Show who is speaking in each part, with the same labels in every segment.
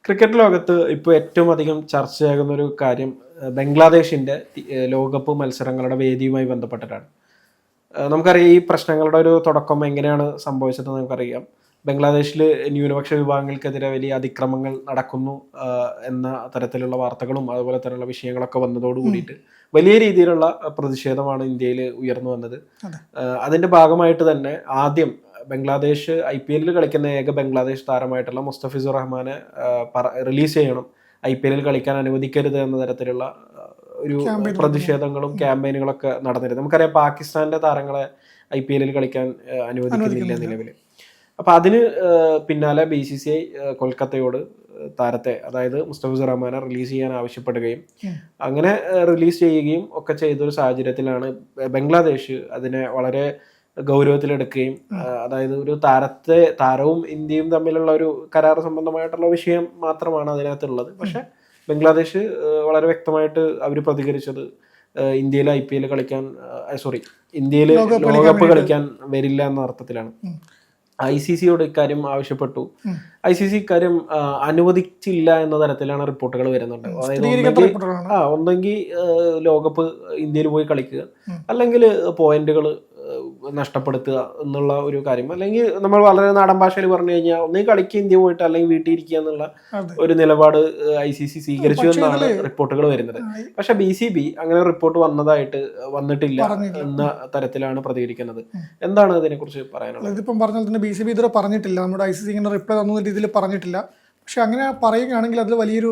Speaker 1: Cricket ലോകത്ത് ഇപ്പോൾ ഏറ്റവും അധികം ചർച്ചയാകുന്ന ഒരു കാര്യം ബംഗ്ലാദേശിൻ്റെ ലോകകപ്പ് മത്സരങ്ങളുടെ വേദിയുമായി ബന്ധപ്പെട്ടിട്ടാണ്. നമുക്കറിയാം ഈ പ്രശ്നങ്ങളുടെ ഒരു തുടക്കം എങ്ങനെയാണ് സംഭവിച്ചതെന്ന് നമുക്കറിയാം. ബംഗ്ലാദേശിൽ ന്യൂനപക്ഷ വിഭാഗങ്ങൾക്കെതിരെ വലിയ അതിക്രമങ്ങൾ നടക്കുന്നു എന്ന തരത്തിലുള്ള വാർത്തകളും അതുപോലെ തന്നെയുള്ള വിഷയങ്ങളൊക്കെ വന്നതോട് കൂടിയിട്ട് വലിയ രീതിയിലുള്ള പ്രതിഷേധമാണ് ഇന്ത്യയിൽ ഉയർന്നു വന്നത്. അതിൻ്റെ ഭാഗമായിട്ട് തന്നെ ആദ്യം ബംഗ്ലാദേശ് IPL കളിക്കുന്ന ഏക ബംഗ്ലാദേശ് താരമായിട്ടുള്ള മുസ്തഫിസുർ റഹ്മാനെ റിലീസ് ചെയ്യണം, IPL കളിക്കാൻ അനുവദിക്കരുത് എന്ന തരത്തിലുള്ള ഒരു പ്രതിഷേധങ്ങളും ക്യാമ്പയിനുകളൊക്കെ നടന്നിരുന്നു. നമുക്കറിയാം പാകിസ്ഥാന്റെ താരങ്ങളെ IPL കളിക്കാൻ അനുവദിക്കുന്നില്ല നിലവിൽ. അപ്പൊ അതിന് പിന്നാലെ BCCI കൊൽക്കത്തയോട് താരത്തെ, അതായത് മുസ്തഫിസുർ റഹ്മാനെ റിലീസ് ചെയ്യാൻ ആവശ്യപ്പെടുകയും അങ്ങനെ റിലീസ് ചെയ്യുകയും ഒക്കെ ചെയ്തൊരു സാഹചര്യത്തിലാണ് ബംഗ്ലാദേശ് അതിനെ വളരെ ഗൗരവത്തിലെടുക്കുകയും, അതായത് ഒരു താരവും ഇന്ത്യയും തമ്മിലുള്ള ഒരു കരാർ സംബന്ധമായിട്ടുള്ള വിഷയം മാത്രമാണ് അതിനകത്തുള്ളത്. പക്ഷെ ബംഗ്ലാദേശ് വളരെ വ്യക്തമായിട്ട് അവർ പ്രതികരിച്ചത് ഇന്ത്യയിൽ IPL കളിക്കാൻ ഇന്ത്യയിൽ ലോകകപ്പ് കളിക്കാൻ വരില്ല എന്ന അർത്ഥത്തിലാണ്. ICCയോട് ഇക്കാര്യം ആവശ്യപ്പെട്ടു. ICC ഇക്കാര്യം അനുവദിച്ചില്ല എന്ന തരത്തിലാണ് റിപ്പോർട്ടുകൾ വരുന്നുണ്ട്. അതായത് ഒന്നെങ്കിൽ ലോകകപ്പ് ഇന്ത്യയിൽ പോയി കളിക്കുക, അല്ലെങ്കിൽ പോയിന്റുകൾ നഷ്ടപ്പെടുത്തുക എന്നുള്ള ഒരു കാര്യം, അല്ലെങ്കിൽ നമ്മൾ വളരെ നാടൻ ഭാഷയിൽ പറഞ്ഞു കഴിഞ്ഞാൽ ഒന്നെങ്കിൽ കളിക്കുക ഇന്ത്യ പോയിട്ട്, അല്ലെങ്കിൽ വീട്ടിൽ ഇരിക്കുക എന്നുള്ള ഒരു നിലപാട് ICC സ്വീകരിച്ചു എന്നാണ് റിപ്പോർട്ടുകൾ വരുന്നത്. പക്ഷെ BCB അങ്ങനെ റിപ്പോർട്ട് വന്നിട്ടില്ല എന്ന തരത്തിലാണ് പ്രതികരിക്കുന്നത്. എന്താണ് ഇതിനെ കുറിച്ച് പറയാനുള്ളത്?
Speaker 2: ഇതിപ്പം പറഞ്ഞാൽ തന്നെ BCB ഇതുവരെ പറഞ്ഞിട്ടില്ല, നമ്മുടെ ICC ഇങ്ങനെ റിപ്ലൈ തന്ന രീതിയിൽ പറഞ്ഞിട്ടില്ല. പക്ഷെ അങ്ങനെ പറയുകയാണെങ്കിൽ അത് വലിയൊരു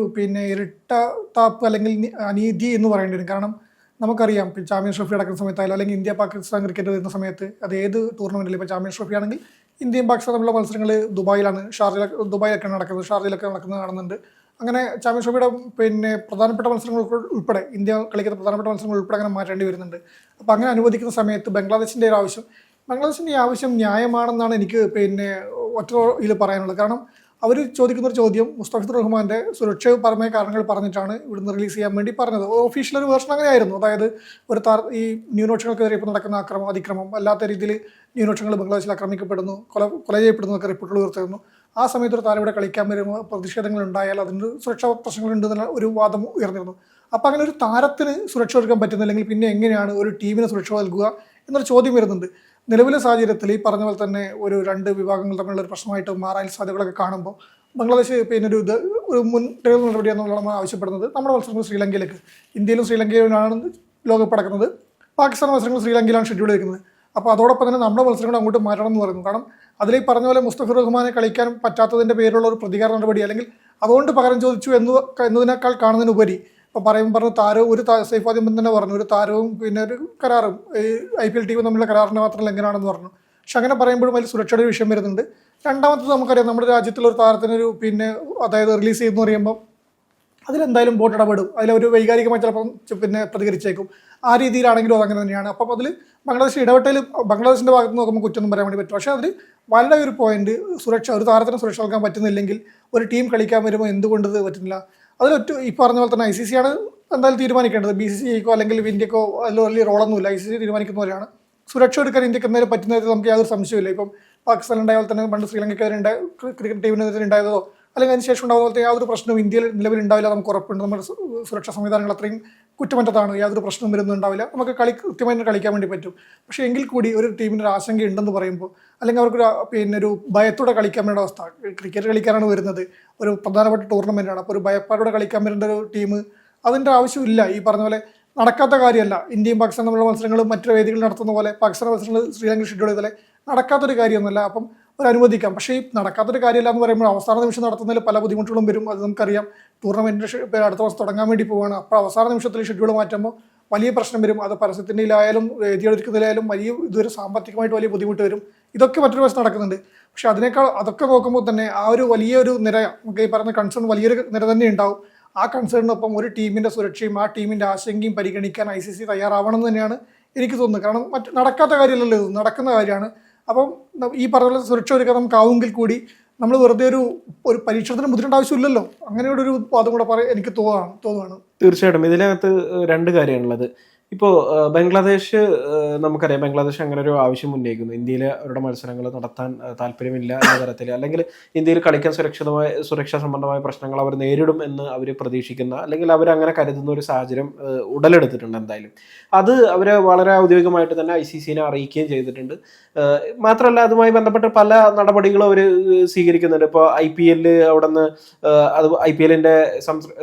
Speaker 2: ഇരട്ടത്താപ്പ് അല്ലെങ്കിൽ അനീതി എന്ന് പറയേണ്ടി വരും. കാരണം നമുക്കറിയാം ചാമ്പ്യൻസ് ട്രോഫി നടക്കുന്ന സമയത്തായാലും അല്ലെങ്കിൽ ഇന്ത്യ പാകിസ്ഥാൻ ക്രിക്കറ്റ് വരുന്ന സമയത്ത് അത് ഏത് ടൂർണമെന്റിലും, ഇപ്പോൾ ചാമ്പ്യൻസ് ട്രോഫി ആണെങ്കിൽ ഇന്ത്യയും പാകിസ്ഥാൻ തമ്മിലുള്ള മത്സരങ്ങൾ ദുബായിലാണ്, ദുബായിലൊക്കെ നടക്കുന്നത് കാണുന്നുണ്ട്. അങ്ങനെ ചാമ്പ്യൻസ് ട്രോഫിയുടെ പ്രധാനപ്പെട്ട മത്സരങ്ങൾ ഉൾപ്പെടെ, ഇന്ത്യ കളിക്കുന്ന പ്രധാനപ്പെട്ട മത്സരങ്ങൾ ഉൾപ്പെടെ അങ്ങനെ മാറ്റേണ്ടി വരുന്നുണ്ട്. അപ്പോൾ അങ്ങനെ അനുവദിക്കുന്ന സമയത്ത് ബംഗ്ലാദേശിൻ്റെ ഈ ആവശ്യം ന്യായമാണെന്നാണ് എനിക്ക് ഒറ്റ ഇതിൽ പറയാനുള്ളത്. കാരണം അവർ ചോദിക്കുന്നൊരു ചോദ്യം മുസ്തഫിസുർ റഹ്മാൻ്റെ സുരക്ഷാപരമായ കാരണങ്ങൾ പറഞ്ഞിട്ടാണ് ഇവിടുന്ന് റിലീസ് ചെയ്യാൻ വേണ്ടി പറഞ്ഞത്. ഒഫീഷ്യൽ ഒരു വേർഷൻ അങ്ങനെയായിരുന്നു. അതായത് ഈ ന്യൂനപക്ഷങ്ങൾക്കെതിരെ ഇപ്പോൾ നടക്കുന്ന അതിക്രമം, അല്ലാത്ത രീതിയിൽ ന്യൂനപക്ഷങ്ങൾ ബംഗ്ലാദേശിൽ ആക്രമിക്കപ്പെടുന്നു, കൊല ചെയ്യപ്പെടുന്നതൊക്കെ റിപ്പോർട്ടുകൾ ഉയർത്തുന്നു. ആ സമയത്ത് ഒരു താരം ഇവിടെ കളിക്കാൻ വരുമ്പോൾ പ്രതിഷേധങ്ങൾ ഉണ്ടായാൽ അതിന് സുരക്ഷാ പ്രശ്നങ്ങളുണ്ടെന്നുള്ള ഒരു വാദം ഉയർന്നിരുന്നു. അപ്പോൾ അങ്ങനെ ഒരു താരത്തിന് സുരക്ഷ ഒരുക്കാൻ പറ്റുന്നില്ലെങ്കിൽ പിന്നെ എങ്ങനെയാണ് ഒരു ടീമിന് സുരക്ഷ നൽകുക എന്നൊരു ചോദ്യം വരുന്നുണ്ട്. നിലവിലെ സാഹചര്യത്തിൽ ഈ പറഞ്ഞ പോലെ തന്നെ ഒരു രണ്ട് വിഭാഗങ്ങൾ തമ്മിലുള്ള ഒരു പ്രശ്നമായിട്ട് മാറാൻ സാധ്യതകളൊക്കെ കാണുമ്പോൾ ബംഗ്ലാദേശ് ഒരു മുൻകരുതൽ നടപടിയാണെന്നുള്ള നമ്മൾ ആവശ്യപ്പെടുന്നത്. നമ്മുടെ മത്സരങ്ങൾ ശ്രീലങ്കയിലേക്ക്, ഇന്ത്യയിലും ശ്രീലങ്കയിലാണ് ലോകകപ്പ് നടക്കുന്നത്, പാകിസ്ഥാൻ മത്സരങ്ങൾ ശ്രീലങ്കയിലാണ് ഷെഡ്യൂൾ ചെയ്തിരിക്കുന്നത്. അപ്പോൾ അതോടൊപ്പം തന്നെ നമ്മുടെ മത്സരങ്ങൾ അങ്ങോട്ട് മാറ്റണം എന്ന് പറയുന്നു. കാരണം അതിൽ പറഞ്ഞ പോലെ മുസ്തഫിസുർ റഹ്മാനെ കളിക്കാൻ പറ്റാത്തതിൻ്റെ പേരിലുള്ള ഒരു പ്രതികാര നടപടി, അല്ലെങ്കിൽ അതുകൊണ്ട് പകരം ചോദിച്ചു എന്നതിനേക്കാൾ കാണുന്നതിനുപരി ഇപ്പോൾ പറഞ്ഞു സൈഫ് ആദ്യം തന്നെ പറഞ്ഞു, ഒരു താരവും ഒരു കരാറും IPL ടീമും തമ്മിലുള്ള കരാറിൻ്റെ മാത്രം ലംഘനമാണെന്ന് പറഞ്ഞു. പക്ഷെ അങ്ങനെ പറയുമ്പോഴും അതിൽ സുരക്ഷയുടെ വിഷയം വരുന്നുണ്ട്. രണ്ടാമത്തത് നമുക്കറിയാം, നമ്മുടെ രാജ്യത്തുള്ള ഒരു താരത്തിനൊരു അതായത് റിലീസ് ചെയ്യുമെന്ന് പറയുമ്പോൾ അതിലെന്തായാലും ബോർഡ് ഇടപെടും, അതിലൊരു വൈകാരികമായി ചിലപ്പം പ്രതികരിച്ചേക്കും. ആ രീതിയിലാണെങ്കിലും അതങ്ങനെ തന്നെയാണ്. അപ്പം അതിൽ ബംഗ്ലാദേശിൻ്റെ ഭാഗത്ത് നോക്കുമ്പോൾ കുറ്റമൊന്നും പറയാൻ വേണ്ടി പറ്റും. പക്ഷേ അതിൽ വളരെ ഒരു പോയിന്റ്, ഒരു താരത്തിന് സുരക്ഷ നൽകാൻ പറ്റുന്നില്ലെങ്കിൽ ഒരു ടീം കളിക്കാൻ വരുമ്പോൾ എന്തുകൊണ്ട് പറ്റുന്നില്ല? ഈ പറഞ്ഞ പോലെ തന്നെ ICC ആണ് എന്തായാലും തീരുമാനിക്കേണ്ടത്. BCCIക്കോ അല്ലെങ്കിൽ ഇന്ത്യക്കോ അതിൽ വലിയ റോളൊന്നുമില്ല. ICC തീരുമാനിക്കുന്ന പോലെയാണ്. സുരക്ഷ എടുക്കാൻ ഇന്ത്യക്ക് എന്തായാലും പറ്റുന്നത് നമുക്ക് യാതൊരു സംശയമില്ല. ഇപ്പം പാകിസ്ഥാനിലുണ്ടായ പോലെ തന്നെ പണ്ട് ശ്രീലങ്കയ്ക്കെതിരെ ക്രിക്കറ്റ് ടീമിനെതിരെ ഉണ്ടായതോ അല്ലെങ്കിൽ അതിന് ശേഷം ഉണ്ടാകുന്ന പോലത്തെ യാതൊരു പ്രശ്നവും ഇന്ത്യയിൽ നിലവിലുണ്ടാവില്ല. നമുക്ക് ഉറപ്പുണ്ട്. നമ്മുടെ സുരക്ഷാ സംവിധാനങ്ങൾ അത്രയും കുറ്റമറ്റത്താണ്, യാതൊരു പ്രശ്നവും വരുന്നുണ്ടാവില്ല. നമുക്ക് കൃത്യമായിട്ട് കളിക്കാൻ വേണ്ടി പറ്റും. പക്ഷേ എങ്കിൽ കൂടി ഒരു ടീമിന് ഒരു ആശങ്ക ഉണ്ടെന്ന് പറയുമ്പോൾ, അല്ലെങ്കിൽ അവർക്ക് ഒരു ഭയത്തോടെ കളിക്കാൻ വേണ്ട അവസ്ഥ, ക്രിക്കറ്റ് കളിക്കാനാണ് വരുന്നത്, ഒരു പ്രധാനപ്പെട്ട ടൂർണമെൻറ്റാണ്, അപ്പോൾ ഒരു ഭയപ്പാടോടെ കളിക്കാൻ വരേണ്ട ഒരു ടീം, അതിൻ്റെ ആവശ്യമില്ല. ഈ പറഞ്ഞ പോലെ നടക്കാത്ത കാര്യമല്ല. ഇന്ത്യയും പാകിസ്ഥാൻ തമ്മിലുള്ള മത്സരങ്ങൾ മറ്റൊരു വേദികൾ നടത്തുന്ന പോലെ പാകിസ്ഥാൻ മത്സരങ്ങൾ ശ്രീലങ്ക ഷെഡ്യൂൾ ചെയ്താലേ നടക്കാത്തൊരു കാര്യമൊന്നുമല്ല. അപ്പം അനുവദിക്കാം. പക്ഷേ ഈ നടക്കാത്തൊരു കാര്യമല്ല എന്ന് പറയുമ്പോൾ അവസാന നിമിഷം നടത്തുന്നതിൽ പല ബുദ്ധിമുട്ടുകളും വരും. അത് നമുക്കറിയാം. ടൂർണമെൻറ്റ് അടുത്ത വർഷം തുടങ്ങാൻ വേണ്ടി പോവുകയാണ്. അപ്പോൾ അവസാന നിമിഷത്തിൽ ഷെഡ്യൂൾ മാറ്റുമ്പോൾ വലിയ പ്രശ്നം വരും. അത് പരസ്യത്തിൻ്റെയിലായാലും വേദിയൊരുക്കുന്നതിലായാലും ഇതുവരെ സാമ്പത്തികമായിട്ട് വലിയ ബുദ്ധിമുട്ട് വരും. ഇതൊക്കെ മറ്റൊരു വശം നടക്കുന്നുണ്ട്. പക്ഷേ അതൊക്കെ നോക്കുമ്പോൾ തന്നെ ആ ഒരു വലിയൊരു നിര, നമുക്ക് ഈ പറയുന്ന കൺസേൺ വലിയൊരു നിര തന്നെ ഉണ്ടാവും. ആ കൺസേണിനൊപ്പം ഒരു ടീമിൻ്റെ സുരക്ഷയും ആ ടീമിൻ്റെ ആശങ്കയും പരിഗണിക്കാൻ ICC തയ്യാറാവണം എന്ന് തന്നെയാണ് എനിക്ക് തോന്നുന്നത്. കാരണം നടക്കാത്ത കാര്യമല്ലല്ലോ, ഇത് നടക്കുന്ന കാര്യമാണ്. അപ്പം ഈ പറഞ്ഞ സുരക്ഷ ഒരുക്കാൻ നമുക്കാവുമെങ്കിൽ കൂടി നമ്മൾ വെറുതെ ഒരു പരീക്ഷണത്തിന് മുതിരേണ്ട ആവശ്യമില്ലല്ലോ. അങ്ങനെയുള്ള ഒരു വാദം കൂടെ എനിക്ക് തോന്നുകയാണ്.
Speaker 1: തീർച്ചയായിട്ടും ഇതിനകത്ത് രണ്ട് കാര്യമാണുള്ളത്. ഇപ്പോൾ ബംഗ്ലാദേശ് നമുക്കറിയാം, ബംഗ്ലാദേശ് അങ്ങനെ ഒരു ആവശ്യം ഉന്നയിക്കുന്നു. ഇന്ത്യയിൽ അവരുടെ മത്സരങ്ങൾ നടത്താൻ താല്പര്യമില്ല എന്ന തരത്തിൽ, അല്ലെങ്കിൽ ഇന്ത്യയിൽ കളിക്കാൻ സുരക്ഷാ സംബന്ധമായ പ്രശ്നങ്ങൾ അവർ നേരിടും എന്ന് അവർ പ്രതീക്ഷിക്കുന്ന, അല്ലെങ്കിൽ അവർ അങ്ങനെ കരുതുന്ന ഒരു സാഹചര്യം ഉടലെടുത്തിട്ടുണ്ട് എന്തായാലും. അത് അവർ വളരെ ഔദ്യോഗികമായിട്ട് തന്നെ ICC അറിയിക്കുകയും ചെയ്തിട്ടുണ്ട്. മാത്രമല്ല, അതുമായി ബന്ധപ്പെട്ട് പല നടപടികളും അവർ സ്വീകരിക്കുന്നുണ്ട്. ഇപ്പോൾ IPL അവിടെ നിന്ന് അത് IPL-ന്റെ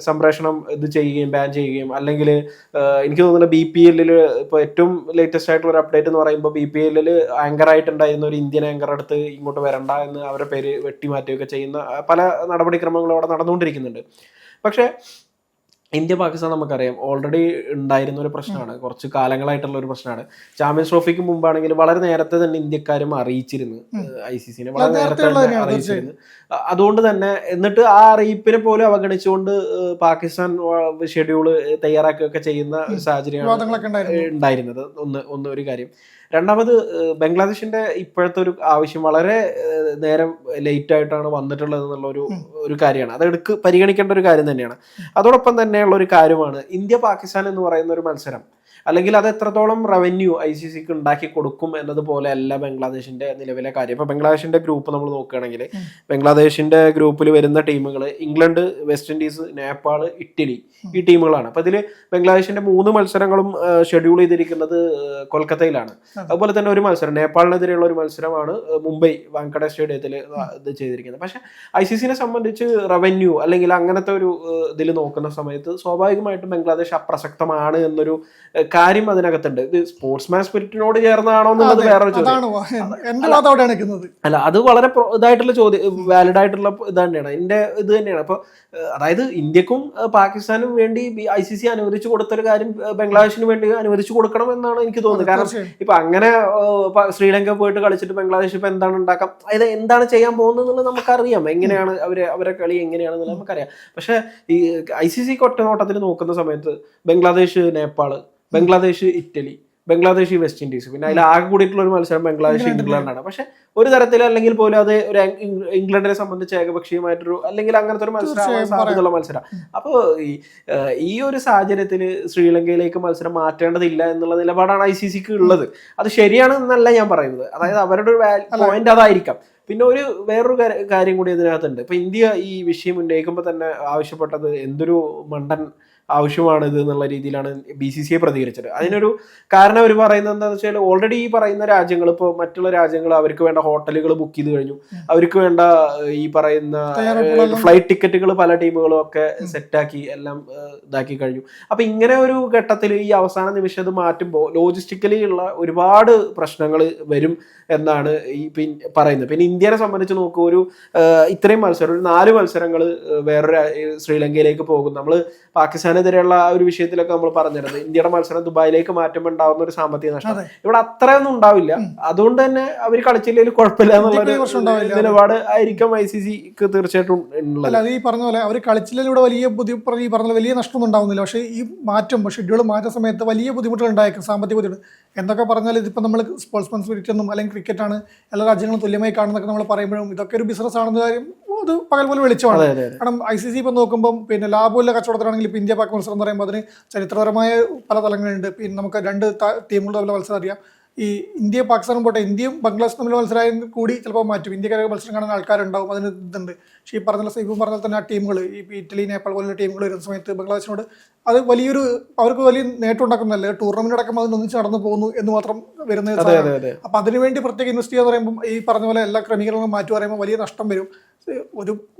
Speaker 1: സംപ്രേഷണം ഇത് ചെയ്യുകയും ബാൻ ചെയ്യുകയും, അല്ലെങ്കിൽ എനിക്ക് തോന്നുന്നത് BPL ഇപ്പോൾ ഏറ്റവും ലേറ്റസ്റ്റ് ആയിട്ടുള്ള ഒരു അപ്ഡേറ്റ് എന്ന് പറയുമ്പോൾ BPL ആങ്കർ ആയിട്ടുണ്ടായിരുന്ന ഒരു ഇന്ത്യൻ ആങ്കർ അടുത്ത് ഇങ്ങോട്ട് വരണ്ട എന്ന് അവരുടെ പേര് വെട്ടിമാറ്റുകയൊക്കെ ചെയ്യുന്ന പല നടപടിക്രമങ്ങളും അവിടെ നടന്നുകൊണ്ടിരിക്കുന്നുണ്ട്. പക്ഷേ ഇന്ത്യ പാകിസ്ഥാൻ നമുക്കറിയാം ഓൾറെഡി ഉണ്ടായിരുന്ന ഒരു പ്രശ്നമാണ്, കുറച്ച് കാലങ്ങളായിട്ടുള്ള ഒരു പ്രശ്നമാണ്. ചാമ്പ്യൻസ് ട്രോഫിക്ക് മുമ്പാണെങ്കിൽ വളരെ നേരത്തെ തന്നെ ഇന്ത്യക്കാരും അറിയിച്ചിരുന്നു, ICC വളരെ നേരത്തെ തന്നെ അറിയിച്ചിരുന്നു. അതുകൊണ്ട് തന്നെ എന്നിട്ട് ആ അറിയിപ്പിനെ പോലും അവഗണിച്ചുകൊണ്ട് പാകിസ്ഥാൻ ഷെഡ്യൂള് തയ്യാറാക്കുകയൊക്കെ ചെയ്യുന്ന സാഹചര്യമാണ് ഉണ്ടായിരുന്നത്. ഒരു കാര്യം. രണ്ടാമത്, ബംഗ്ലാദേശിന്റെ ഇപ്പോഴത്തെ ഒരു ആവശ്യം വളരെ നേരം ലേറ്റ് ആയിട്ടാണ് വന്നിട്ടുള്ളത് എന്നുള്ള ഒരു കാര്യമാണ്. അത് പരിഗണിക്കേണ്ട ഒരു കാര്യം തന്നെയാണ്. അതോടൊപ്പം തന്നെയുള്ള ഒരു കാര്യമാണ് ഇന്ത്യ പാകിസ്ഥാൻ എന്ന് പറയുന്ന ഒരു മത്സരം, അല്ലെങ്കിൽ അത് എത്രത്തോളം റവന്യൂ ICCക്ക് ഉണ്ടാക്കി കൊടുക്കും എന്നതുപോലെ അല്ല ബംഗ്ലാദേശിന്റെ നിലവിലെ കാര്യം. ഇപ്പൊ ബംഗ്ലാദേശിന്റെ ഗ്രൂപ്പ് നമ്മൾ നോക്കുകയാണെങ്കിൽ, ബംഗ്ലാദേശിന്റെ ഗ്രൂപ്പിൽ വരുന്ന ടീമുകൾ England, west Indies, Nepal, Italy, ഈ ടീമുകളാണ്. അപ്പൊ ഇതില് ബംഗ്ലാദേശിന്റെ 3 മത്സരങ്ങളും ഷെഡ്യൂൾ ചെയ്തിരിക്കുന്നത് കൊൽക്കത്തയിലാണ്. അതുപോലെ തന്നെ ഒരു മത്സരം, നേപ്പാളിനെതിരെയുള്ള ഒരു മത്സരമാണ് മുംബൈ വാങ്കഡെ സ്റ്റേഡിയത്തിൽ ഇത് ചെയ്തിരിക്കുന്നത്. പക്ഷെ ICC സംബന്ധിച്ച് റവന്യൂ അല്ലെങ്കിൽ അങ്ങനത്തെ ഒരു ഇതിൽ നോക്കുന്ന സമയത്ത് സ്വാഭാവികമായിട്ടും ബംഗ്ലാദേശ് അപ്രസക്തമാണ് എന്നൊരു കാര്യം അതിനകത്തുണ്ട്. ഇത് സ്പോർട്സ്മാൻ സ്പിരിറ്റിനോട് ചേർന്നതാണോ എന്നുള്ളത് വേറൊരു ചോദ്യം. അല്ല, അത് വളരെ ഇതായിട്ടുള്ള ചോദ്യം, വാലിഡ് ആയിട്ടുള്ള ഇത് തന്നെയാണ്, എന്റെ ഇത് തന്നെയാണ്. അപ്പൊ അതായത് ഇന്ത്യക്കും പാകിസ്ഥാനും വേണ്ടി ICC അനുവദിച്ചു കൊടുത്തൊരു കാര്യം ബംഗ്ലാദേശിന് വേണ്ടി അനുവദിച്ചു കൊടുക്കണം എന്നാണ് എനിക്ക് തോന്നുന്നത്. കാരണം ഇപ്പൊ അങ്ങനെ ശ്രീലങ്ക പോയിട്ട് കളിച്ചിട്ട് ബംഗ്ലാദേശ് ഇപ്പൊ എന്താണ് ഉണ്ടാക്കാം, അതായത് എന്താണ് ചെയ്യാൻ പോകുന്നത് എന്നുള്ളത് നമുക്കറിയാം, എങ്ങനെയാണ് അവരെ കളി എങ്ങനെയാണെന്നുള്ളത് നമുക്കറിയാം. പക്ഷെ ഈ ICC ഒറ്റ നോട്ടത്തിൽ നോക്കുന്ന സമയത്ത് Bangladesh Nepal, Bangladesh Italy, Bangladesh west Indies, പിന്നെ അതിൽ ആകെ കൂടിയിട്ടുള്ള ഒരു മത്സരം ബംഗ്ലാദേശ് ഇംഗ്ലണ്ടാണ്. പക്ഷെ ഒരു തരത്തിൽ അല്ലെങ്കിൽ പോലും അത് ഒരു ഇംഗ്ലണ്ടിനെ സംബന്ധിച്ച് ഏകപക്ഷീയമായിട്ടൊരു അല്ലെങ്കിൽ അങ്ങനത്തെ ഒരു മത്സരം സാധ്യതയുള്ള മത്സരം. അപ്പോൾ ഈ ഒരു സാഹചര്യത്തിൽ ശ്രീലങ്കയിലേക്ക് മത്സരം മാറ്റേണ്ടതില്ല എന്നുള്ള നിലപാടാണ് ICCക്ക് ഉള്ളത്. അത് ശരിയാണ് എന്നല്ല ഞാൻ പറയുന്നത്, അതായത് അവരുടെ ഒരു പോയിന്റ് അതായിരിക്കാം. പിന്നെ വേറൊരു കാര്യം കൂടി ഇതിനകത്തുണ്ട്. ഇപ്പൊ ഇന്ത്യ ഈ വിഷയം ഉന്നയിക്കുമ്പോൾ തന്നെ ആവശ്യപ്പെട്ടത് എന്തൊരു മണ്ടൻ ആവശ്യമാണ് ഇത് എന്നുള്ള രീതിയിലാണ് BCCI പ്രതികരിച്ചത്. അതിനൊരു കാരണം അവർ പറയുന്നത് എന്താണെന്ന് വെച്ചാൽ, ഓൾറെഡി ഈ പറയുന്ന രാജ്യങ്ങൾ, ഇപ്പോൾ മറ്റുള്ള രാജ്യങ്ങൾ അവർക്ക് വേണ്ട ഹോട്ടലുകൾ ബുക്ക് ചെയ്ത് കഴിഞ്ഞു, അവർക്ക് വേണ്ട ഈ പറയുന്ന ഫ്ലൈറ്റ് ടിക്കറ്റുകൾ പല ടീമുകളും ഒക്കെ സെറ്റാക്കി എല്ലാം ഇതാക്കി കഴിഞ്ഞു. അപ്പൊ ഇങ്ങനെ ഒരു ഘട്ടത്തിൽ ഈ അവസാന നിമിഷം ഇത് മാറ്റുമ്പോൾ ലോജിസ്റ്റിക്കലി ഉള്ള ഒരുപാട് പ്രശ്നങ്ങൾ വരും എന്നാണ് ഈ പറയുന്നത്. പിന്നെ ഇന്ത്യനെ സംബന്ധിച്ച് നോക്കൂ, ഇത്രയും മത്സരം, ഒരു 4 മത്സരങ്ങൾ വേറൊരു ശ്രീലങ്കയിലേക്ക് പോകും. നമ്മൾ പാകിസ്ഥാനെതിരെയുള്ള ആ ഒരു വിഷയത്തിലൊക്കെ നമ്മൾ പറഞ്ഞിരുന്നത്, ഇന്ത്യയുടെ മത്സരം ദുബായിലേക്ക് മാറ്റുമ്പോൾ ഉണ്ടാവുന്ന ഒരു സാമ്പത്തിക നഷ്ടം ഇവിടെ അത്രയൊന്നും ഉണ്ടാവില്ല. അതുകൊണ്ട് തന്നെ അവർ കളിച്ചില്ലെങ്കിൽ കുഴപ്പമില്ല എന്നുള്ള നിലപാട് ആയിരിക്കും ICCക്ക് തീർച്ചയായിട്ടും ഉള്ളത്.
Speaker 2: ഈ പറഞ്ഞ പോലെ അവർ കളിച്ചിലൂടെ വലിയ നഷ്ടമൊന്നും ഉണ്ടാവുന്നില്ല. പക്ഷേ ഈ ഷെഡ്യൂൾ മാറ്റുന്ന സമയത്ത് വലിയ ബുദ്ധിമുട്ടുകൾ ഉണ്ടായേക്കും, സാമ്പത്തിക ബുദ്ധിമുട്ട്. എന്തൊക്കെ പറഞ്ഞാൽ ഇതിപ്പോൾ നമ്മൾ സ്പോർട്സ്മാൻ സ്പിരിറ്റ് എന്നും അല്ലെങ്കിൽ ക്രിക്കറ്റാണ് എല്ലാ രാജ്യങ്ങളും തുല്യമായി കാണുന്നതൊക്കെ നമ്മൾ പറയുമ്പോഴും ഇതൊക്കെ ഒരു ബിസിനസ് ആണെന്ന കാര്യം അത് പകൽ പോലെ വെളിച്ചമാണ്. കാരണം ICC ഇപ്പം നോക്കുമ്പോൾ പിന്നെ ലാഭമില്ല കച്ചവടത്തിലാണെങ്കിൽ ഇപ്പോൾ ഇന്ത്യ പാക് മത്സരം എന്ന് പറയുമ്പോൾ അതിന് ചരിത്രപരമായ പല തലങ്ങളുണ്ട്. പിന്നെ നമുക്ക് 2 ടീമുകളുടെ തമ്മിൽ മത്സരം അറിയാം. ഈ ഇന്ത്യ പാകിസ്ഥാനും പോട്ടെ, ഇന്ത്യയും ബംഗ്ലാദേശും തമ്മിൽ മത്സരം കൂടി ചിലപ്പോൾ മാറ്റും. ഇന്ത്യക്കാരെ മത്സരം കാണുന്ന ആൾക്കാരുണ്ടാവും, അതിന് ഇതുണ്ട്. പക്ഷേ ഈ പറഞ്ഞ സൈഫും പറഞ്ഞാൽ തന്നെ ആ ടീമുകൾ, ഈ ഇറ്റലി, നേപ്പാൾ പോലുള്ള ടീമുകൾ വരുന്ന സമയത്ത് ബംഗ്ലാദേശിനോട് അത് അവർക്ക് വലിയ നേട്ടം ഉണ്ടാക്കുന്നതല്ല. ടൂർണമെന്റ് അടക്കം അതിനൊന്നിച്ച് നടന്നു പോകുന്നു എന്ന് മാത്രം വരുന്ന. അപ്പൊ അതിനുവേണ്ടി പ്രത്യേക ഇൻവെസ്റ്റ് ചെയ്യാന്ന് പറയുമ്പോൾ ഈ പറഞ്ഞ പോലെ എല്ലാ ക്രമീകരണങ്ങളും മാറ്റി പറയുമ്പോൾ വലിയ നഷ്ടം വരും. ഒരു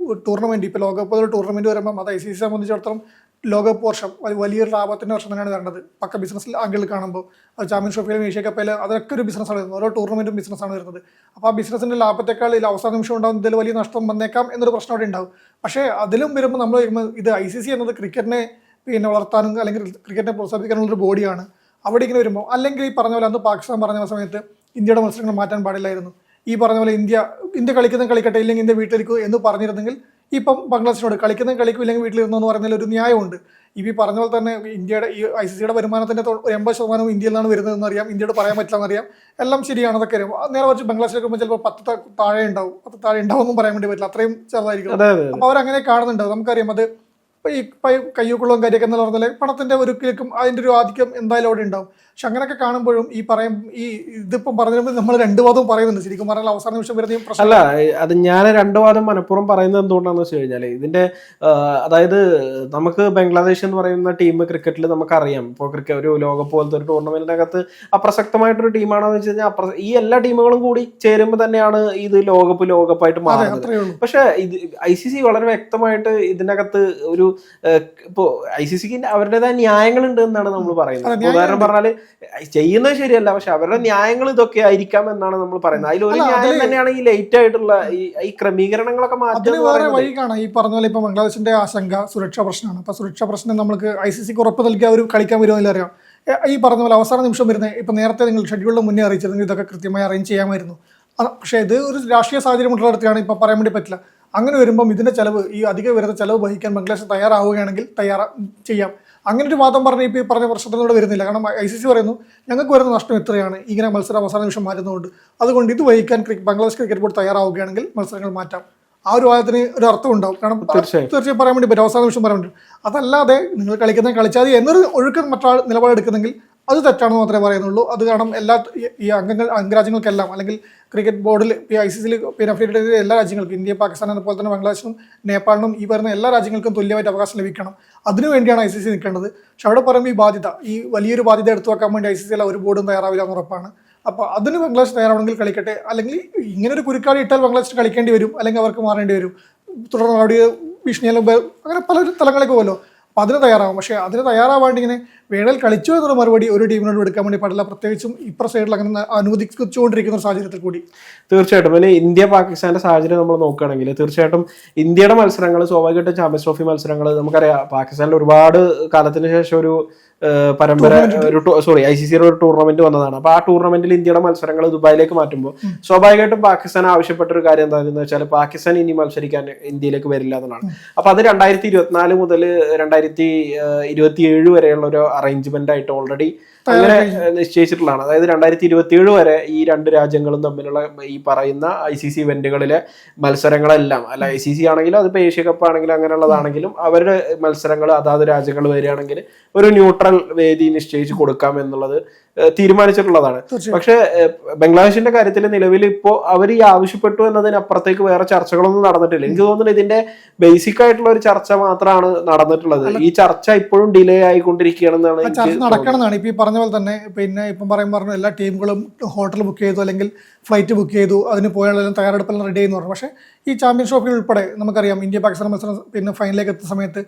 Speaker 2: ടൂർണമെന്റ്, ഇപ്പോൾ ലോകകപ്പ് ഒരു ടൂർണമെന്റ് വരുമ്പോൾ അത് ICC സംബന്ധിച്ചിടത്തോളം ലോകകപ്പ് വർഷം വലിയൊരു ലാഭത്തിന്റെ വർഷം തന്നെയാണ് വരേണ്ടത്. പക്ക ബിസിനസ് ആംഗിളിൽ കാണുമ്പോൾ അത് ചാമ്പ്യൻസ് ട്രോഫിയിലും ഏഷ്യ കപ്പിലും അതൊക്കെ ഒരു ബിസിനസ്സാണ് വരുന്നത്. ഓരോ ടൂർണമെന്റും ബിസിനസ്സാണ് വരുന്നത്. അപ്പോൾ ആ ബിസിനസിന്റെ ലാഭത്തെക്കാൾ ഇതിൽ അവസാന നിമിഷം ഉണ്ടാകുന്ന ഇതിൽ വലിയ നഷ്ടം വന്നേക്കാം എന്നൊരു പ്രശ്നം അവിടെ ഉണ്ടാവും. പക്ഷേ അതിലും വരുമ്പോൾ നമ്മൾ ഇത് ICC എന്നത് ക്രിക്കറ്റിനെ വളർത്താനും അല്ലെങ്കിൽ ക്രിക്കറ്റിനെ പ്രോത്സാഹിപ്പിക്കാനുള്ളൊരു ബോഡിയാണ്. അവിടെ ഇങ്ങനെ വരുമ്പോൾ, അല്ലെങ്കിൽ ഈ പറഞ്ഞ പോലെ അന്ന് പാകിസ്ഥാൻ പറഞ്ഞ സമയത്ത് ഇന്ത്യയുടെ മത്സരങ്ങൾ മാറ്റാൻ പാടില്ലായിരുന്നു. ഈ പറഞ്ഞ പോലെ ഇന്ത്യ കളിക്കുന്ന കളിക്കട്ടെ, ഇല്ലെങ്കിൽ ഇന്ത്യ വീട്ടിലിരിക്കും എന്ന് പറഞ്ഞിരുന്നെങ്കിൽ ഇപ്പം ബംഗ്ലാദേശിനോട് കളിക്കുന്ന കളിക്കും ഇല്ലെങ്കിൽ വീട്ടിലിരുന്നു എന്ന് പറയുന്നതിൽ ഒരു ന്യായമുണ്ട്. ഈ പറഞ്ഞ പോലെ തന്നെ ഇന്ത്യയുടെ ഈ ICCയുടെ വരുമാനത്തിൻ്റെ 80% ഇന്ത്യയിൽ നിന്നാണ് വരുന്നതെന്ന് അറിയാം, ഇന്ത്യയോട് പറയാൻ പറ്റില്ലെന്ന് അറിയാം. എല്ലാം ശരിയാണ്, അതൊക്കെ അറിയാം. നേരെ കുറച്ച് ബംഗ്ലാദേശിലേക്ക് പോകുമ്പോൾ ചിലപ്പോൾ 10 താഴെ ഉണ്ടാവും എന്നും പറയാൻ വേണ്ടി പറ്റില്ല, അത്രയും ചെറുതായിരിക്കും. അപ്പോൾ അവരങ്ങനെ കാണുന്നുണ്ടാവും. നമുക്കറിയാം അത് ഈ കയ്യൂക്കുള്ളതും കാര്യമൊക്കെ എന്ന് പറഞ്ഞാൽ പണത്തിന്റെ ഒരു കിഴക്കും അതിന്റെ ഒരു ആധിക്യം എന്തായാലും അവിടെ ഉണ്ടാവും. പക്ഷെ അങ്ങനെയൊക്കെ കാണുമ്പോഴും ഇതിപ്പം പറഞ്ഞപ്പോൾ നമ്മൾ രണ്ടു വാദവും പറയുന്നുണ്ട്. ശരിക്കും പറഞ്ഞാൽ അവസാന നിമിഷം വരുന്ന പ്രശ്നം
Speaker 1: അല്ല, അത് ഞാൻ രണ്ടു വാദം മനഃപൂർവ്വം പറയുന്നത് എന്തുകൊണ്ടാണെന്ന് വെച്ച് കഴിഞ്ഞാൽ ഇതിന്റെ അതായത് നമുക്ക് ബംഗ്ലാദേശ് എന്ന് പറയുന്ന ടീം ക്രിക്കറ്റിൽ നമുക്കറിയാം. ഇപ്പോൾ ഒരു ലോകകപ്പ് പോലത്തെ ഒരു ടൂർണമെന്റിനകത്ത് അപ്രസക്തമായിട്ടൊരു ടീമാണെന്ന് വെച്ച് കഴിഞ്ഞാൽ ഈ എല്ലാ ടീമുകളും കൂടി ചേരുമ്പോൾ തന്നെയാണ് ഇത് ലോകകപ്പായിട്ട് മാറുന്നത്. പക്ഷെ ഇത് ICC വളരെ വ്യക്തമായിട്ട് ഇതിനകത്ത് ഒരു ഇപ്പോ ICCക്ക് അവരുടേതായ ന്യായങ്ങളുണ്ട് എന്നാണ് നമ്മൾ പറയുന്നത്. ഉദാഹരണം പറഞ്ഞാല് ചെയ്യുന്നത് ശരിയല്ല, പക്ഷെ അവരുടെ ന്യായങ്ങൾ ഇതൊക്കെ ആയിരിക്കാം എന്നാണ് നമ്മൾ പറയുന്നത്. അതിലൊരു ന്യായം തന്നെയാണ് ഈ ലേറ്റ് ആയിട്ടുള്ള ഈ ക്രമീകരണങ്ങളൊക്കെ മാറ്റുന്നത്.
Speaker 2: വേറെ വഴി കാണാം. ഈ പറഞ്ഞ പോലെ ഇപ്പൊ ബംഗ്ലാദേശിന്റെ ആശങ്ക സുരക്ഷാ പ്രശ്നമാണ്. അപ്പൊ സുരക്ഷാ പ്രശ്നം നമുക്ക് ICCക്ക് ഉറപ്പ് നൽകി അവർ കളിക്കാൻ വരുമെന്നില്ല അറിയാം. ഈ പറഞ്ഞ പോലെ അവസാന നിമിഷം വരുന്നത് ഇപ്പൊ നേരത്തെ നിങ്ങൾ ഷെഡ്യൂളിന് മുന്നേ അറിയിച്ചിരുന്നെങ്കിൽ ഇതൊക്കെ കൃത്യമായി അറേഞ്ച് ചെയ്യാമായിരുന്നു. പക്ഷേ ഇത് ഒരു രാഷ്ട്രീയ സാഹചര്യം ഉള്ളിടത്താണ് ഇപ്പൊ പറയാൻ വേണ്ടി പറ്റില്ല. അങ്ങനെ വരുമ്പം ഇതിന്റെ ചെലവ്, ഈ അധികം വരുന്ന ചെലവ് വഹിക്കാൻ ബംഗ്ലാദേശ് തയ്യാറാവുകയാണെങ്കിൽ ചെയ്യാം. അങ്ങനെ ഒരു വാദം പറഞ്ഞ് ഇപ്പോൾ ഈ പറഞ്ഞ പ്രശ്നത്തിലൂടെ വരുന്നില്ല. കാരണം ICC പറയുന്നു ഞങ്ങൾക്ക് വരുന്ന നഷ്ടം എത്രയാണ് ഇങ്ങനെ മത്സരം അവസാന നിമിഷം മാറ്റുന്നതുകൊണ്ട്, അതുകൊണ്ട് ഇത് വഹിക്കാൻ ബംഗ്ലാദേശ് ക്രിക്കറ്റ് ബോർഡ് തയ്യാറാവുകയാണെങ്കിൽ മത്സരങ്ങൾ മാറ്റാം. ആ ഒരു വാദത്തിന് ഒരു അർത്ഥം ഉണ്ടാവും. കാരണം തീർച്ചയായും പറയാൻ വേണ്ടി പറ്റും, അവസാന നിമിഷം പറയാൻ വേണ്ടി. അതല്ലാതെ നിങ്ങൾ കളിച്ചാൽ എന്നൊരു ഒഴുക്ക് മറ്റാൾ നിലപാടെടുക്കുന്നെങ്കിൽ അത് തെറ്റാണെന്ന് മാത്രമേ പറയുന്നുള്ളൂ. അത് കാരണം ഈ അംഗരാജ്യങ്ങൾക്കെല്ലാം അല്ലെങ്കിൽ ക്രിക്കറ്റ് ബോർഡിൽ ICCയിൽ അഫിലിയേറ്റ് ചെയ്ത എല്ലാ രാജ്യങ്ങൾക്കും, ഇന്ത്യ, പാകിസ്ഥാൻ, അതുപോലെ തന്നെ ബംഗ്ലാദേശിനും നേപ്പാളിനും ഈ വരുന്ന എല്ലാ രാജ്യങ്ങൾക്കും തുല്യമായിട്ട് അവകാശം ലഭിക്കണം. അതിനുവേണ്ടിയാണ് ICC നിൽക്കേണ്ടത്. പക്ഷെ അവിടെ പറയുമ്പോൾ ഈ വലിയൊരു ബാധ്യത എടുത്തു വെക്കാൻ വേണ്ടി ICCയിലെ ഒരു ബോർഡും തയ്യാറാവില്ല എന്ന് ഉറപ്പാണ്. അപ്പോൾ അതിന് ബംഗ്ലാദേശ് തയ്യാറാവണമെങ്കിൽ കളിക്കട്ടെ. അല്ലെങ്കിൽ ഇങ്ങനെ ഒരു കുരുക്കാടി ഇട്ടാൽ ബംഗ്ലാദേശ് കളിക്കേണ്ടി വരും, അല്ലെങ്കിൽ അവർക്ക് മാറേണ്ടി വരും. തുടർന്ന് അവിടെ ഭീഷണിയെല്ലാം അങ്ങനെ പല തലങ്ങളിലേക്ക് പോലോ. അപ്പോൾ അതിന് തയ്യാറാവും. പക്ഷേ അതിന് തയ്യാറാവാണ്ട് ഇങ്ങനെ വേണേൽ കളിച്ചു എന്നുള്ള മറുപടി ഒരു ടീമിനോട് എടുക്കാൻ വേണ്ടി പാടില്ല, പ്രത്യേകിച്ചും ഇപ്പുറ സൈഡിൽ അങ്ങനെ അനുവദിച്ചുകൊണ്ടിരിക്കുന്ന ഒരു സാഹചര്യത്തിൽ കൂടി.
Speaker 1: തീർച്ചയായിട്ടും പിന്നെ ഇന്ത്യ പാകിസ്ഥാന്റെ സാഹചര്യം നമ്മൾ നോക്കുകയാണെങ്കിൽ തീർച്ചയായിട്ടും ഇന്ത്യയുടെ മത്സരങ്ങൾ സ്വാഭാവികമായിട്ടും ചാമ്പ്യൻസ് ട്രോഫി മത്സരങ്ങൾ നമുക്കറിയാം. പാകിസ്ഥാനിൽ ഒരുപാട് കാലത്തിന് ശേഷം ഒരു ICCയുടെ ഒരു ടൂർണമെന്റ് വന്നതാണ്. അപ്പൊ ആ ടൂർണമെന്റിൽ ഇന്ത്യയുടെ മത്സരങ്ങൾ ദുബായിലേക്ക് മാറ്റുമ്പോൾ സ്വാഭാവികമായിട്ടും പാകിസ്ഥാൻ ആവശ്യപ്പെട്ട ഒരു കാര്യം എന്താണെന്ന് വെച്ചാൽ പാകിസ്ഥാൻ ഇനി മത്സരിക്കാൻ ഇന്ത്യയിലേക്ക് വരില്ല എന്നതാണ്. അപ്പൊ അത് 2024 മുതൽ 2027 വരെയുള്ള ഒരു അറേഞ്ച്മെന്റ് ആയിട്ട് ഓൾറെഡി അങ്ങനെ നിശ്ചയിച്ചിട്ടുള്ളതാണ്. അതായത് 2027 വരെ ഈ രണ്ട് രാജ്യങ്ങളും തമ്മിലുള്ള ഈ പറയുന്ന ICC ഇവന്റുകളിലെ മത്സരങ്ങളെല്ലാം, അല്ല ICC ആണെങ്കിലും അതിപ്പോ ഏഷ്യ കപ്പ് ആണെങ്കിലും അങ്ങനെയുള്ളതാണെങ്കിലും അവരുടെ മത്സരങ്ങൾ അതാത് രാജ്യങ്ങൾ വരികയാണെങ്കിൽ ഒരു ന്യൂട്രൽ വേദി നിശ്ചയിച്ച് കൊടുക്കാം എന്നുള്ളത് തീരുമാനിച്ചിട്ടുള്ളതാണ്. പക്ഷെ ബംഗ്ലാദേശിന്റെ കാര്യത്തിൽ നിലവിൽ ഇപ്പോ അവർ ഈ ആവശ്യപ്പെട്ടു എന്നതിനപ്പുറത്തേക്ക് വേറെ ചർച്ചകളൊന്നും നടന്നിട്ടില്ല. എനിക്ക് തോന്നുന്നു ഇതിന്റെ ബേസിക് ആയിട്ടുള്ള ഒരു ചർച്ച മാത്രമാണ് നടന്നിട്ടുള്ളത്. ഈ ചർച്ച ഇപ്പോഴും ഡിലേ ആയിക്കൊണ്ടിരിക്കുകയാണെന്നാണ്
Speaker 2: നടക്കണമെന്നാണ് ഇപ്പൊ പറഞ്ഞ പോലെ തന്നെ. പിന്നെ ഇപ്പം പറഞ്ഞു എല്ലാ ടീമുകളും ഹോട്ടൽ ബുക്ക് ചെയ്തു അല്ലെങ്കിൽ ഫ്ലൈറ്റ് ബുക്ക് ചെയ്തു, അതിന് പോയാലും തയ്യാറെടുപ്പെല്ലാം റെഡി എന്ന് പറഞ്ഞു. പക്ഷേ ഈ ചാമ്പ്യൻസ് ട്രോഫിയിൽ ഉൾപ്പെടെ നമുക്കറിയാം ഇന്ത്യ പാകിസ്ഥാൻ മത്സരം പിന്നെ ഫൈനലിലേക്ക് എത്തുന്ന സമയത്ത്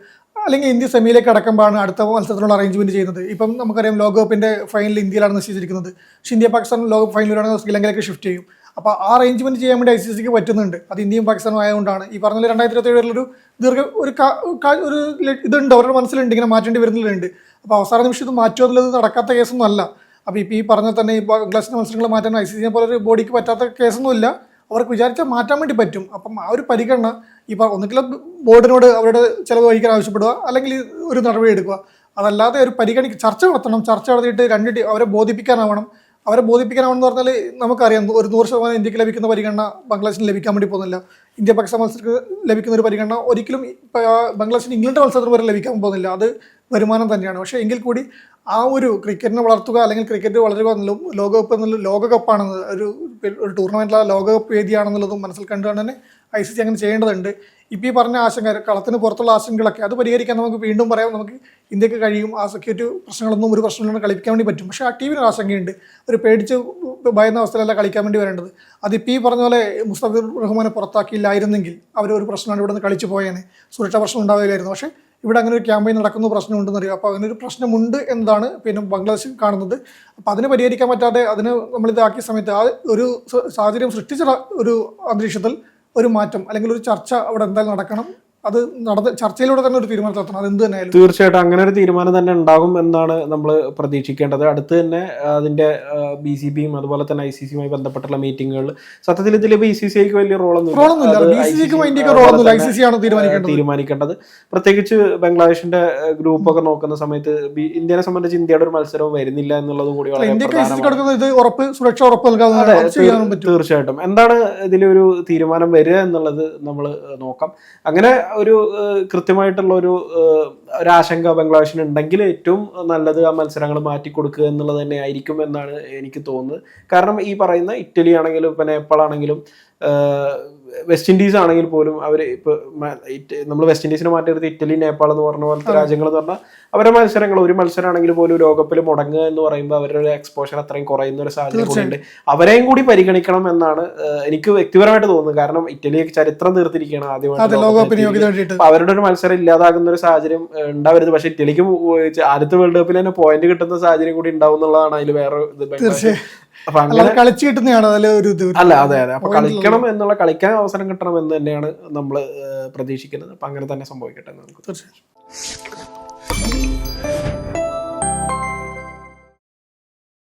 Speaker 2: അല്ലെങ്കിൽ ഇന്ത്യ സെമിയിലേക്ക് അടക്കുമ്പോഴാണ് അടുത്ത മത്സരത്തിലുള്ള അറേഞ്ച്മെന്റ് ചെയ്യുന്നത്. ഇപ്പം നമുക്കറിയാം ലോകകപ്പിന്റെ ഫൈനൽ ഇന്ത്യയിലാണ് നിശ്ചയിച്ചിരിക്കുന്നത്. പക്ഷേ ഇന്ത്യ പാകിസ്ഥാൻ ലോകകപ്പ് ഫൈനലിലാണെങ്കിൽ ശ്രീലങ്കയിലേക്ക് ഷിഫ്റ്റ് ചെയ്യും. അപ്പോൾ ആ അറേഞ്ച്മെന്റ് ചെയ്യാൻ വേണ്ടി ICCക്ക് പറ്റുന്നുണ്ട്. അത് ഇന്ത്യയും പാകിസ്ഥാനും ആയതുകൊണ്ടാണ് ഈ പറഞ്ഞ 2027 ഒരു ഇതുണ്ട് അവരുടെ മനസ്സിലുണ്ട്, ഇങ്ങനെ മാറ്റേണ്ടി വരുന്നുണ്ട്. അപ്പോൾ അവസാന നിമിഷം ഇത് മാറ്റുക എന്നുള്ളത് നടക്കാത്ത കേസൊന്നും അല്ല. അപ്പോൾ ഇപ്പോൾ ഈ പറഞ്ഞ തന്നെ ഈ ബംഗ്ലാദേശിന്റെ മത്സരങ്ങൾ മാറ്റാൻ ICCനെ പോലെ ഒരു ബോഡിക്ക് പറ്റാത്ത കേസൊന്നുമില്ല. അവർക്ക് വിചാരിച്ചാൽ മാറ്റാൻ വേണ്ടി പറ്റും. അപ്പം ആ ഒരു പരിഗണന ഒന്നുകിൽ ബോർഡിനോട് അവരുടെ ചിലവ് വഹിക്കാൻ ആവശ്യപ്പെടുക, അല്ലെങ്കിൽ ഒരു നടപടി എടുക്കുക. അതല്ലാതെ ഒരു ചർച്ച നടത്തണം. ചർച്ച നടത്തിയിട്ട് അവരെ ബോധിപ്പിക്കാനാവണം എന്ന് പറഞ്ഞാൽ നമുക്കറിയാം 100% ഇന്ത്യക്ക് ലഭിക്കുന്ന പരിഗണന ബംഗ്ലാദേശിന് ലഭിക്കാൻ വേണ്ടി പോകുന്നില്ല. ഇന്ത്യ പാകിസ്ഥാൻ മത്സരത്തിൽ ലഭിക്കുന്ന ഒരു പരിഗണന ഒരിക്കലും ബംഗ്ലാദേശിന് ഇംഗ്ലണ്ട് മത്സരത്തിന് വരെ ലഭിക്കാൻ പോകുന്നില്ല. അത് വരുമാനം തന്നെയാണ്. പക്ഷേ എങ്കിൽ കൂടി ആ ഒരു ക്രിക്കറ്റിനെ വളർത്തുക അല്ലെങ്കിൽ ക്രിക്കറ്റ് വളരുക എന്നുള്ളതും ലോകകപ്പാണെന്ന് ഒരു ടൂർണമെന്റിലെ ലോകകപ്പ് വേദിയാണെന്നുള്ളതും മനസ്സിൽ കണ്ടുകൊണ്ട് തന്നെ ICC അങ്ങനെ ചെയ്യേണ്ടതുണ്ട്. ഇപ്പോൾ ഈ പറഞ്ഞ ആശങ്ക, കളത്തിന് പുറത്തുള്ള ആശങ്കകളൊക്കെ അത് പരിഹരിക്കാൻ നമുക്ക് വീണ്ടും പറയാം, നമുക്ക് ഇന്ത്യക്ക് കഴിയും. ആ സെക്യൂരിറ്റി പ്രശ്നങ്ങളൊന്നും ഒരു പ്രശ്നമില്ലാതെ കളിപ്പിക്കാൻ വേണ്ടി പറ്റും. പക്ഷേ ആ ടീമിന് ആശങ്കയുണ്ട്. ഒരു പേടിച്ച് ഭയന്ന അവസ്ഥയിലല്ല കളിക്കാൻ വേണ്ടി വരേണ്ടത്. അതിപ്പോൾ ഈ പറഞ്ഞ പോലെ മുസ്തഫിർ റഹ്മാനെ പുറത്താക്കിയില്ലായിരുന്നെങ്കിൽ ഒരു പ്രശ്നമാണ് ഇവിടെ നിന്ന് കളിച്ചു പോയേനെ, സുരക്ഷാ പ്രശ്നം ഉണ്ടാവില്ലായിരുന്നു. പക്ഷേ ഇവിടെ അങ്ങനെ ഒരു ക്യാമ്പയിൻ നടക്കുന്ന പ്രശ്നമുണ്ടെന്ന് അറിയാം. അപ്പോൾ അങ്ങനെ ഒരു പ്രശ്നമുണ്ട് എന്നതാണ് പിന്നെ ബംഗ്ലാദേശ് കാണുന്നത്. അപ്പോൾ അതിനെ പരിഹരിക്കാൻ പറ്റാതെ നമ്മളിതാക്കിയ സമയത്ത് ആ ഒരു സാഹചര്യം സൃഷ്ടിച്ച ഒരു അന്തരീക്ഷത്തിൽ ഒരു മാറ്റം അല്ലെങ്കിൽ ഒരു ചർച്ച അവിടെ എന്തായാലും നടക്കണം. അത് ചർച്ചയിലൂടെ തന്നെ ഒരു തീരുമാനം നടത്തണം. അത് എന്ത് തന്നെയായാലും തീർച്ചയായിട്ടും
Speaker 1: അങ്ങനെ ഒരു തീരുമാനം തന്നെ ഉണ്ടാകും എന്നാണ് നമ്മൾ പ്രതീക്ഷിക്കേണ്ടത്. അടുത്ത് തന്നെ അതിന്റെ BCBയും അതുപോലെ തന്നെ ICCയുമായി ബന്ധപ്പെട്ടുള്ള മീറ്റിങ്ങുകൾ സത്യത്തിൽ ഇതിൽ BCCIക്ക് വലിയ റോളൊന്നും തീരുമാനിക്കേണ്ടത്. പ്രത്യേകിച്ച് ബംഗ്ലാദേശിന്റെ ഗ്രൂപ്പൊക്കെ നോക്കുന്ന സമയത്ത് ഇന്ത്യനെ സംബന്ധിച്ച് ഇന്ത്യയുടെ ഒരു മത്സരവും വരുന്നില്ല എന്നുള്ളത് കൂടി തീർച്ചയായിട്ടും എന്താണ് ഇതിലൊരു തീരുമാനം വരിക എന്നുള്ളത് നമ്മൾ നോക്കാം. അങ്ങനെ ഒരു കൃത്യമായിട്ടുള്ള ഒരു ആശങ്ക ബംഗ്ലാദേശിന് ഉണ്ടെങ്കിൽ ഏറ്റവും നല്ലത് ആ മത്സരങ്ങൾ മാറ്റി കൊടുക്കുക എന്നുള്ളത് തന്നെ ആയിരിക്കും എന്നാണ് എനിക്ക് തോന്നുന്നത്. കാരണം ഈ പറയുന്ന ഇറ്റലി ആണെങ്കിലും ഇപ്പൊ നേപ്പാൾ ആണെങ്കിലും വെസ്റ്റ് ഇൻഡീസ് ആണെങ്കിൽ പോലും അവർ ഇപ്പോൾ നമ്മൾ വെസ്റ്റ് ഇൻഡീസിനെ മാറ്റിയെടുത്ത് ഇറ്റലി നേപ്പാൾ എന്ന് പറഞ്ഞ പോലത്തെ രാജ്യങ്ങൾ എന്ന് പറഞ്ഞാൽ അവരുടെ മത്സരങ്ങൾ ഒരു മത്സരമാണെങ്കിൽ പോലും ലോകകപ്പിൽ മുടങ്ങുക എന്ന് പറയുമ്പോൾ അവരുടെ എക്സ്പോഷർ അത്രയും കുറയുന്ന ഒരു സാഹചര്യം കൂടിയുണ്ട്. അവരെയും കൂടി പരിഗണിക്കണം എന്നാണ് എനിക്ക് വ്യക്തിപരമായിട്ട് തോന്നുന്നത്. കാരണം ഇറ്റലി ചരിത്രം തീർത്തിരിക്കുകയാണ് ആദ്യമായിട്ട്. അവരുടെ ഒരു മത്സരം ഇല്ലാതാകുന്ന ഒരു സാഹചര്യം ഉണ്ടാവരുത്. പക്ഷെ ഇറ്റലിക്ക് ആദ്യത്തെ വേൾഡ് കപ്പിൽ തന്നെ പോയിന്റ് കിട്ടുന്ന സാഹചര്യം കൂടി ഉണ്ടാവും എന്നുള്ളതാണ് അതിൽ വേറെ ഇത്. അപ്പൊ അങ്ങനെ കളിച്ചു കിട്ടുന്നതാണ് അല്ല, അതെ അതെ. അപ്പൊ കളിക്കണം എന്നുള്ള കളിക്കാൻ അവസരം കിട്ടണം എന്ന് തന്നെയാണ് നമ്മൾ പ്രതീക്ഷിക്കുന്നത്. അപ്പൊ അങ്ങനെ തന്നെ സംഭവിക്കട്ടെ നമുക്ക്.